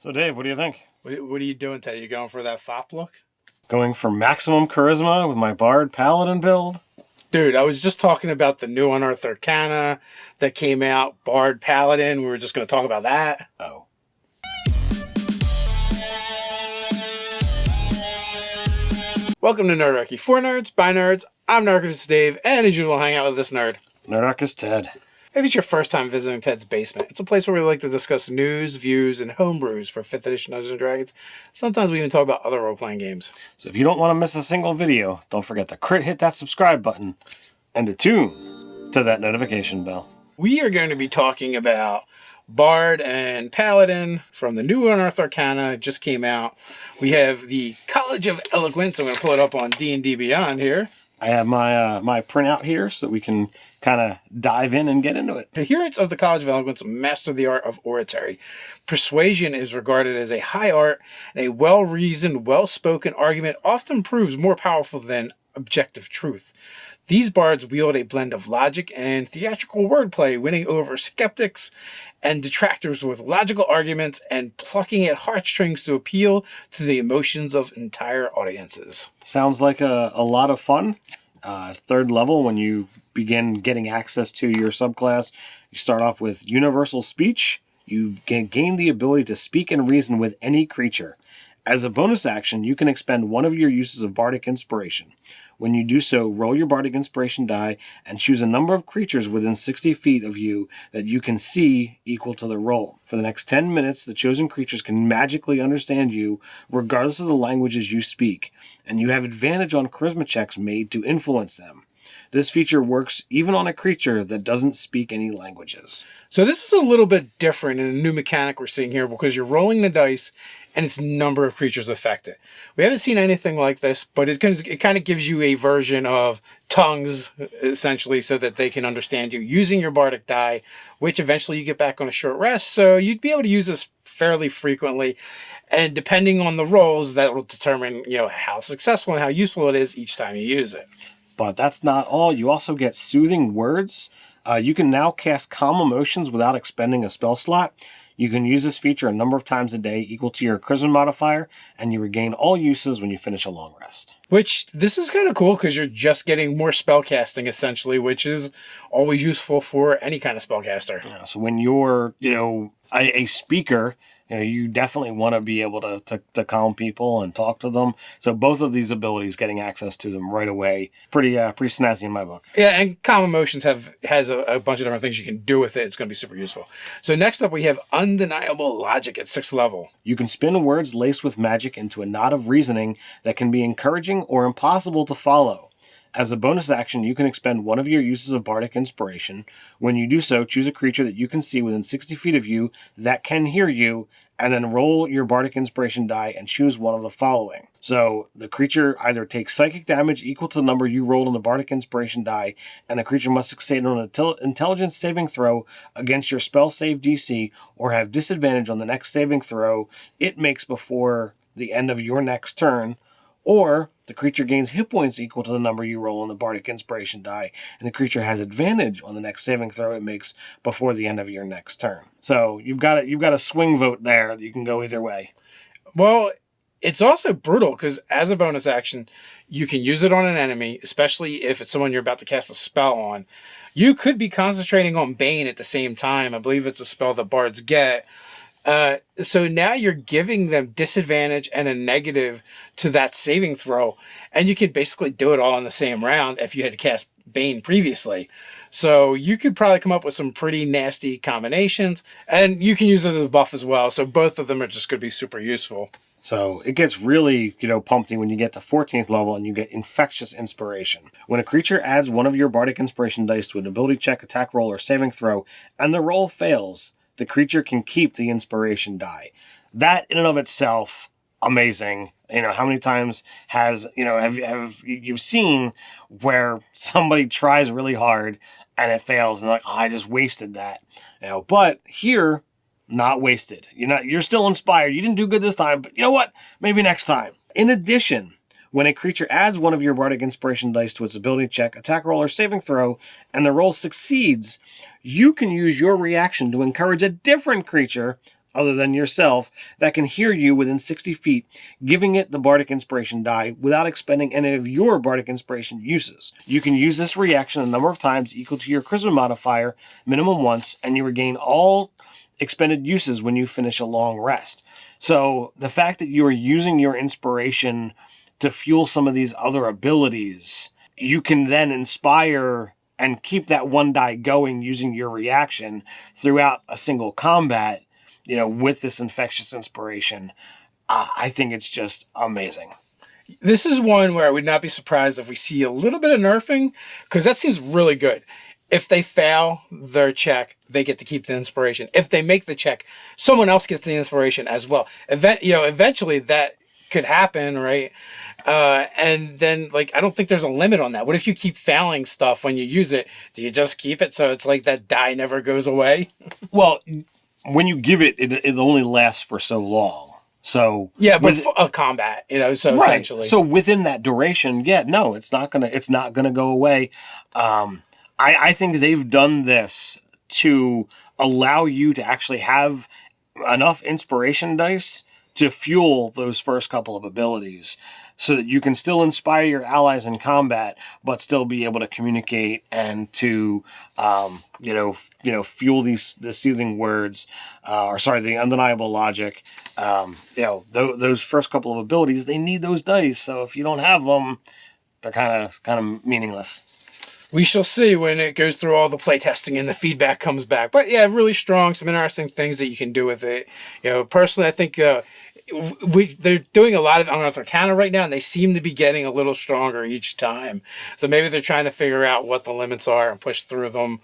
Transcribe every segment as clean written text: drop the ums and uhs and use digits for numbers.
So, Dave, what do you think? What are you doing today? You going for that fop look? Going for maximum charisma with my Bard Paladin build? Dude, I was just talking about the new Unearthed Arcana that came out, Bard Paladin. We were just going to talk about that. Oh. Welcome to Nerdarchy. For nerds, by nerds, I'm Nerdarchist Dave, and as usual, hang out with this nerd. Nerdarchist Ted. Maybe it's your first time visiting Ted's basement. It's a place where we like to discuss news, views, and homebrews for 5th edition Dungeons & Dragons. Sometimes we even talk about other role-playing games. So if you don't want to miss a single video, don't forget to hit that subscribe button and to tune to that notification bell. We are going to be talking about Bard and Paladin from the new Unearthed Arcana. It just came out. We have the College of Eloquence. I'm going to pull it up on D&D Beyond here. I have my printout here so we can kind of dive in and get into it. Adherents of the College of Eloquence master the art of oratory. Persuasion is regarded as a high art, and a well-reasoned, well-spoken argument often proves more powerful than objective truth. These bards wield a blend of logic and theatrical wordplay, winning over skeptics and detractors with logical arguments and plucking at heartstrings to appeal to the emotions of entire audiences. Sounds like a lot of fun. Third level, when you begin getting access to your subclass, you start off with universal speech. You gain the ability to speak and reason with any creature. As a bonus action, you can expend one of your uses of Bardic Inspiration. When you do so, roll your Bardic Inspiration die and choose a number of creatures within 60 feet of you that you can see equal to the roll. For the next 10 minutes, the chosen creatures can magically understand you regardless of the languages you speak, and you have advantage on charisma checks made to influence them. This feature works even on a creature that doesn't speak any languages. So this is a little bit different in a new mechanic we're seeing here because you're rolling the dice and it's number of creatures affected. We haven't seen anything like this, but it kind of gives you a version of tongues, essentially, so that they can understand you using your bardic die, which eventually you get back on a short rest. So you'd be able to use this fairly frequently. And depending on the rolls, that will determine, how successful and how useful it is each time you use it. But that's not all. You also get soothing words. You can now cast calm emotions without expending a spell slot. You can use this feature a number of times a day equal to your charisma modifier, and you regain all uses when you finish a long rest. Which, this is kind of cool because you're just getting more spell casting, essentially, which is always useful for any kind of spellcaster. Yeah, so when you're, a speaker, you definitely want to be able to calm people and talk to them. So both of these abilities, getting access to them right away, pretty snazzy in my book. Yeah, and Calm Emotions has a bunch of different things you can do with it. It's going to be super useful. So next up, we have Undeniable Logic at 6th level. You can spin words laced with magic into a knot of reasoning that can be encouraging or impossible to follow. As a bonus action, you can expend one of your uses of Bardic Inspiration. When you do so, choose a creature that you can see within 60 feet of you that can hear you, and then roll your Bardic Inspiration die and choose one of the following. So the creature either takes psychic damage equal to the number you rolled on the Bardic Inspiration die, and the creature must succeed on an intelligence saving throw against your spell save DC, or have disadvantage on the next saving throw it makes before the end of your next turn, or the creature gains hit points equal to the number you roll on the Bardic Inspiration die, and the creature has advantage on the next saving throw it makes before the end of your next turn. So you've got a swing vote there. You can go either way. Well, it's also brutal because as a bonus action, you can use it on an enemy, especially if it's someone you're about to cast a spell on. You could be concentrating on Bane at the same time. I believe it's a spell that bards get. So now you're giving them disadvantage and a negative to that saving throw, and you could basically do it all in the same round if you had to cast Bane previously. So you could probably come up with some pretty nasty combinations, and you can use this as a buff as well. So both of them are just going to be super useful. So it gets really, pumpy when you get to 14th level and you get Infectious Inspiration. When a creature adds one of your Bardic Inspiration dice to an ability check, attack roll, or saving throw, and the roll fails, the creature can keep the inspiration die. That in and of itself, amazing. How many times have you seen where somebody tries really hard and it fails and they're like, I just wasted that. But here, not wasted. You're still inspired. You didn't do good this time, but you know what? Maybe next time. In addition, when a creature adds one of your Bardic Inspiration dice to its ability check, attack roll, or saving throw, and the roll succeeds, you can use your reaction to encourage a different creature other than yourself that can hear you within 60 feet, giving it the Bardic Inspiration die without expending any of your Bardic Inspiration uses. You can use this reaction a number of times equal to your Charisma modifier, minimum once, and you regain all expended uses when you finish a long rest. So the fact that you are using your inspiration to fuel some of these other abilities, you can then inspire and keep that one die going using your reaction throughout a single combat, with this infectious inspiration. I think it's just amazing. This is one where I would not be surprised if we see a little bit of nerfing, because that seems really good. If they fail their check, they get to keep the inspiration. If they make the check, someone else gets the inspiration as well. Eventually that could happen, right? And then, I don't think there's a limit on that. What if you keep failing stuff when you use it? Do you just keep it so it's like that die never goes away? Well, when you give it, it only lasts for so long. So yeah, but a combat, so right. Essentially. So within that duration, it's not gonna go away. I think they've done this to allow you to actually have enough inspiration dice to fuel those first couple of abilities, so that you can still inspire your allies in combat, but still be able to communicate and to, fuel the soothing words, the undeniable logic. Those first couple of abilities, they need those dice. So if you don't have them, they're kind of meaningless. We shall see when it goes through all the playtesting and the feedback comes back. But yeah, really strong, some interesting things that you can do with it. Personally, I think they're doing a lot of Unearthed Arcana right now, and they seem to be getting a little stronger each time. So maybe they're trying to figure out what the limits are and push through them.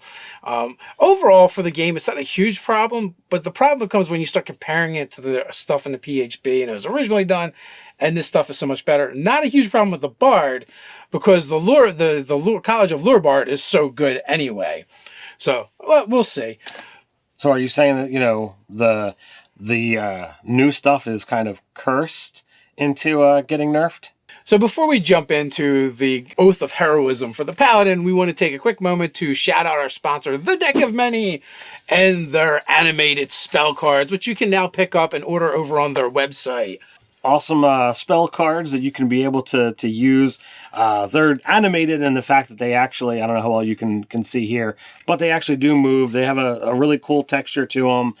Overall, for the game, it's not a huge problem, but the problem comes when you start comparing it to the stuff in the PHB and it was originally done, and this stuff is so much better. Not a huge problem with the Bard, because the lure College of Lure Bard is so good anyway. So we'll see. So are you saying that the new stuff is kind of cursed into getting nerfed? So before we jump into the Oath of Heroism for the Paladin, we want to take a quick moment to shout out our sponsor, The Deck of Many, and their animated spell cards, which you can now pick up and order over on their website. Awesome spell cards that you can be able to use. They're animated in the fact that they actually, I don't know how well you can see here, but they actually do move. They have a really cool texture to them.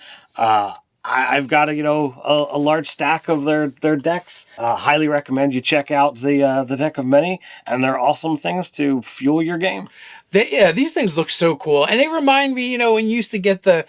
I've got a large stack of their decks. Highly recommend you check out the Deck of Many, and they're awesome things to fuel your game. These things look so cool, and they remind me, when you used to get the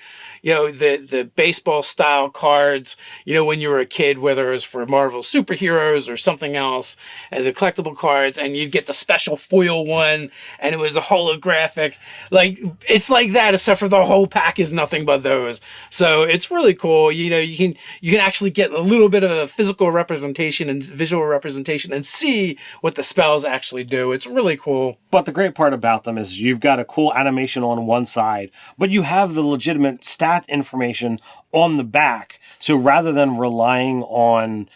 baseball style cards, when you were a kid, whether it was for Marvel superheroes or something else, and the collectible cards, and you'd get the special foil one, and it was a holographic. It's like that, except for the whole pack is nothing but those. So it's really cool. You can actually get a little bit of a physical representation and visual representation and see what the spells actually do. It's really cool. But the great part about them is you've got a cool animation on one side, but you have the legitimate stat information on the back. So rather than relying on,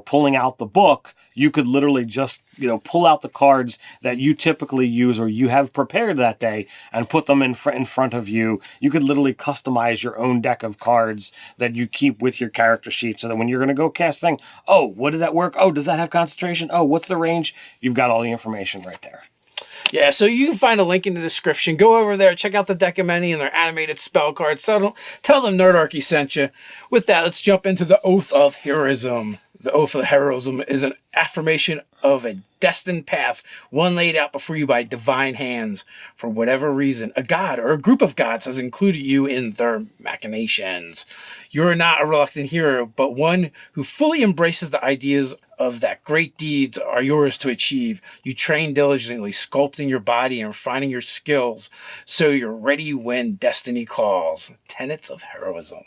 pulling out the book, you could literally just, pull out the cards that you typically use or you have prepared that day and put them in front of you. You could literally customize your own deck of cards that you keep with your character sheet, so that when you're going to go cast thing, oh, what did that work? Oh, does that have concentration? Oh, what's the range? You've got all the information right there. Yeah, so you can find a link in the description. Go over there, check out the Deck of Many and their animated spell cards. Tell them Nerdarchy sent you. With that, let's jump into the Oath of Heroism. The Oath of Heroism is an affirmation of a destined path, one laid out before you by divine hands. For whatever reason, a god or a group of gods has included you in their machinations. You are not a reluctant hero, but one who fully embraces the ideas of that great deeds are yours to achieve. You train diligently, sculpting your body and refining your skills, so you're ready when destiny calls. Tenets of Heroism.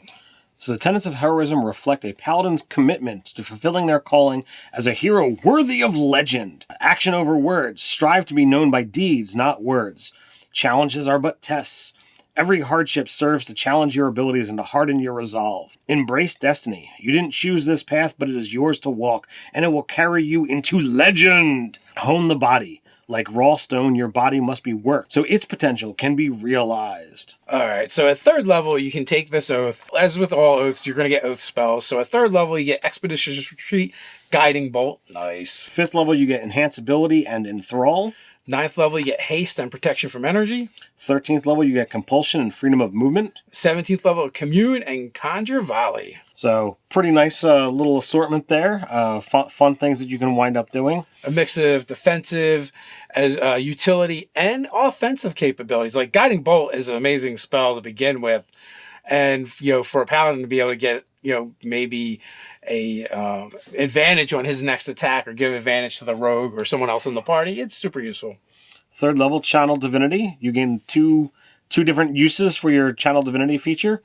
So the tenets of heroism reflect a paladin's commitment to fulfilling their calling as a hero worthy of legend. Action over words. Strive to be known by deeds, not words. Challenges are but tests. Every hardship serves to challenge your abilities and to harden your resolve. Embrace destiny. You didn't choose this path, but it is yours to walk, and it will carry you into legend. Hone the body. Like raw stone, your body must be worked, so its potential can be realized. All right, so at 3rd level, you can take this oath. As with all oaths, you're going to get oath spells. So at 3rd level, you get Expeditious Retreat, Guiding Bolt. Nice. 5th level, you get Enhance Ability and Enthrall. 9th level, you get Haste and Protection from Energy. 13th level, you get Compulsion and Freedom of Movement. 17th level, Commune and Conjure Volley. So pretty nice little assortment there. Fun things that you can wind up doing. A mix of defensive, as utility, and offensive capabilities. Like Guiding Bolt is an amazing spell to begin with. And, for a paladin to be able to get, maybe a advantage on his next attack or give advantage to the rogue or someone else in the party, it's super useful. 3rd level, Channel Divinity. You gain two different uses for your Channel Divinity feature.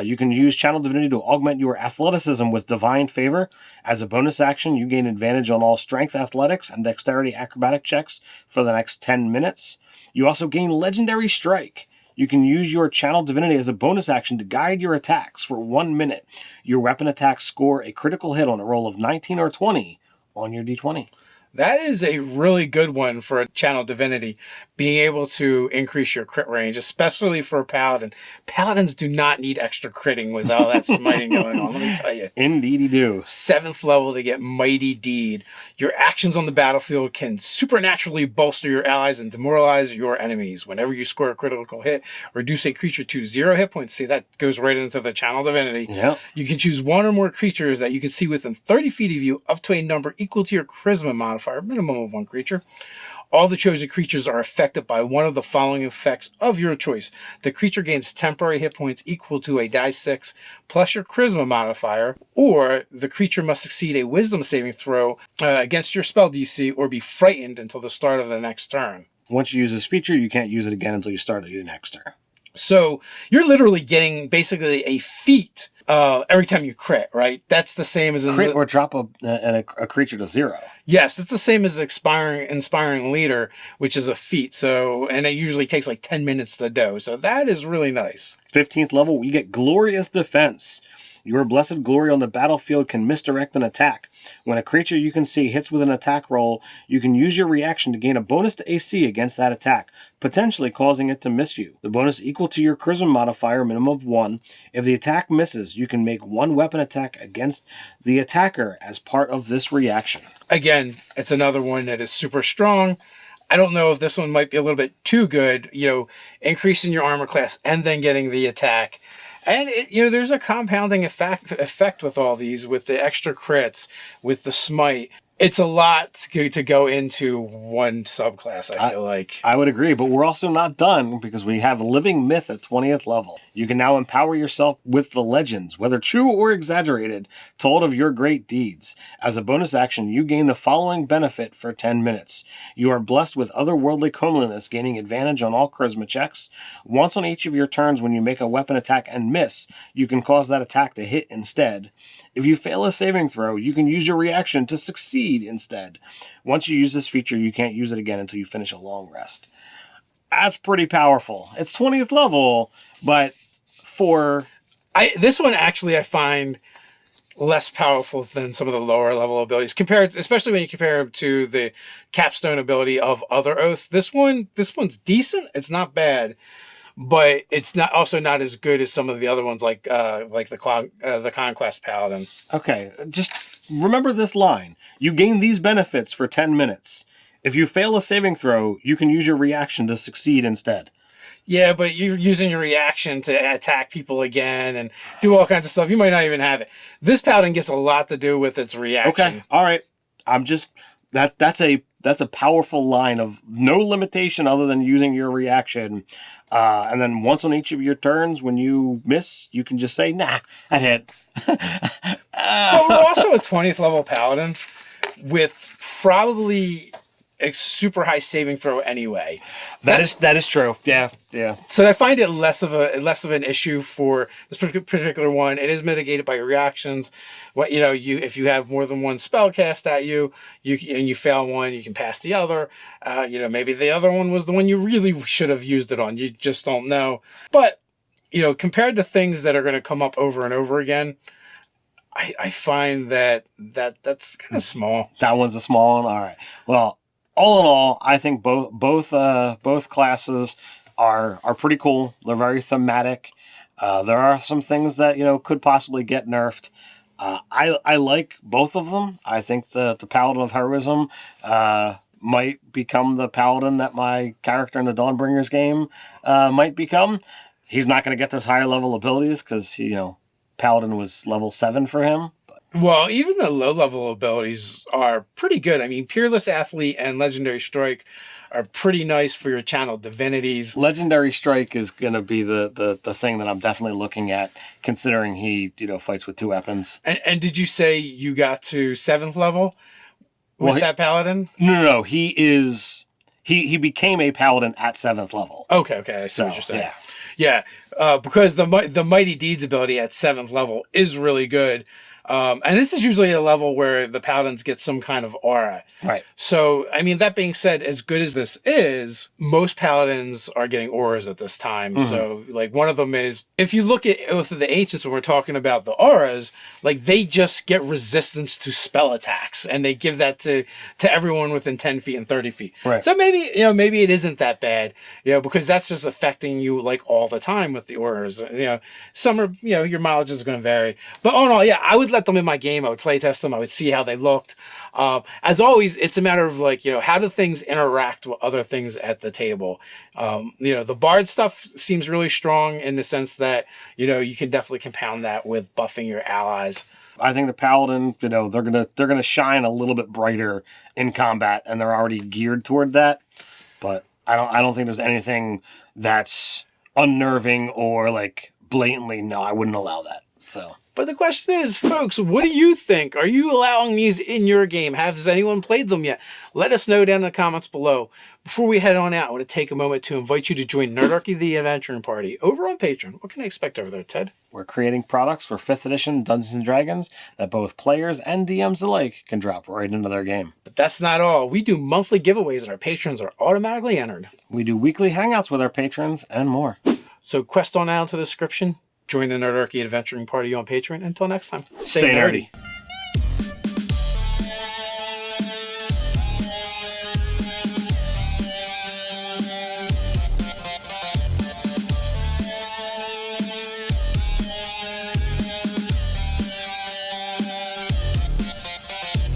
You can use Channel Divinity to augment your athleticism with Divine Favor. As a bonus action, you gain advantage on all strength athletics and dexterity acrobatic checks for the next 10 minutes. You also gain Legendary Strike. You can use your Channel Divinity as a bonus action to guide your attacks for 1 minute. Your weapon attacks score a critical hit on a roll of 19 or 20 on your d20. That is a really good one for a Channel Divinity, being able to increase your crit range, especially for a Paladin. Paladins do not need extra critting with all that smiting going on, let me tell you. Indeed you do. 7th level, they get Mighty Deed. Your actions on the battlefield can supernaturally bolster your allies and demoralize your enemies. Whenever you score a critical hit, reduce a creature to 0 hit points. See, that goes right into the Channel Divinity. Yep. You can choose one or more creatures that you can see within 30 feet of you, up to a number equal to your Charisma modifier. Minimum of 1 creature. All the chosen creatures are affected by one of the following effects of your choice. The creature gains temporary hit points equal to a die 6 plus your charisma modifier, or the creature must succeed a wisdom saving throw against your spell DC or be frightened until the start of the next turn. Once you use this feature, you can't use it again until you start your next turn. So you're literally getting basically a feat every time you crit, right? That's the same as crit or drop a creature to 0. Yes, it's the same as inspiring leader, which is a feat. So, and it usually takes like 10 minutes to do. So that is really nice. 15th level, we get Glorious Defense. Your blessed glory on the battlefield can misdirect an attack. When a creature you can see hits with an attack roll, you can use your reaction to gain a bonus to AC against that attack, potentially causing it to miss you. The bonus equal to your charisma modifier, minimum of 1. If the attack misses, you can make 1 weapon attack against the attacker as part of this reaction. Again, it's another one that is super strong. I don't know if this one might be a little bit too good, increasing your armor class and then getting the attack. And, there's a compounding effect with all these, with the extra crits, with the smite. It's a lot to go into one subclass, I feel like. I would agree, but we're also not done because we have Living Myth at 20th level. You can now empower yourself with the legends, whether true or exaggerated, told of your great deeds. As a bonus action, you gain the following benefit for 10 minutes. You are blessed with otherworldly comeliness, gaining advantage on all charisma checks. Once on each of your turns when you make a weapon attack and miss, you can cause that attack to hit instead. If you fail a saving throw, you can use your reaction to succeed instead. Once you use this feature, you can't use it again until you finish a long rest. That's pretty powerful. It's 20th level, but this one actually I find less powerful than some of the lower level abilities, especially when you compare it to the capstone ability of other oaths. This one's decent. It's not bad. But it's not as good as some of the other ones, like the Conquest Paladin. Okay, just remember this line. You gain these benefits for 10 minutes. If you fail a saving throw, you can use your reaction to succeed instead. Yeah, but you're using your reaction to attack people again and do all kinds of stuff. You might not even have it. This Paladin gets a lot to do with its reaction. Okay, all right. That's a powerful line of no limitation other than using your reaction. And then once on each of your turns, when you miss, you can just say, nah, that hit. But we're also a 20th level Paladin with probably a super high saving throw anyway. That is true. Yeah. So I find it less of an issue for this particular one. It is mitigated by your reactions. If you have more than one spell cast at you, and you fail one, you can pass the other. Maybe the other one was the one you really should have used it on. You just don't know. But compared to things that are going to come up over and over again, I find that's kind of small. That one's a small one. All right. Well, all in all, I think both classes are pretty cool. They're very thematic. There are some things that could possibly get nerfed. I like both of them. I think the Paladin of Heroism might become the Paladin that my character in the Dawnbringers game might become. He's not going to get those higher level abilities because Paladin was level 7 for him. Well, even the low-level abilities are pretty good. I mean, Peerless Athlete and Legendary Strike are pretty nice for your channel divinities. Legendary Strike is going to be the thing that I'm definitely looking at, considering he fights with 2 weapons. And did you say you got to 7th level with that Paladin? No. He became a Paladin at 7th level. Okay. I see what you're saying. Yeah. Because the Mighty Deeds ability at 7th level is really good. And this is usually a level where the Paladins get some kind of aura. Right. So, I mean, that being said, as good as this is, most Paladins are getting auras at this time. Mm-hmm. So, like, one of them is, if you look at Oath of the Ancients when we're talking about the auras, like, they just get resistance to spell attacks. And they give that to everyone within 10 feet and 30 feet. Right. So maybe it isn't that bad, because that's just affecting you, like, all the time with the auras. Some are, your mileage is going to vary. But all in all, I would let them in my game. I would play test them. I would see how they looked. As always, it's a matter of how do things interact with other things at the table. The Bard stuff seems really strong in the sense that, you can definitely compound that with buffing your allies. I think the Paladin, they're gonna shine a little bit brighter in combat, and they're already geared toward that. But I don't think there's anything that's unnerving or like blatantly no, I wouldn't allow that. So. But the question is, folks, what do you think? Are you allowing these in your game? Has anyone played them yet? Let us know down in the comments below. Before we head on out, I want to take a moment to invite you to join Nerdarchy the Adventuring Party over on Patreon. What can I expect over there, Ted? We're creating products for 5th edition Dungeons & Dragons that both players and DMs alike can drop right into their game. But that's not all. We do monthly giveaways and our patrons are automatically entered. We do weekly hangouts with our patrons and more. So quest on out to the description. Join the Nerdarchy Adventuring Party on Patreon. Until next time, stay nerdy.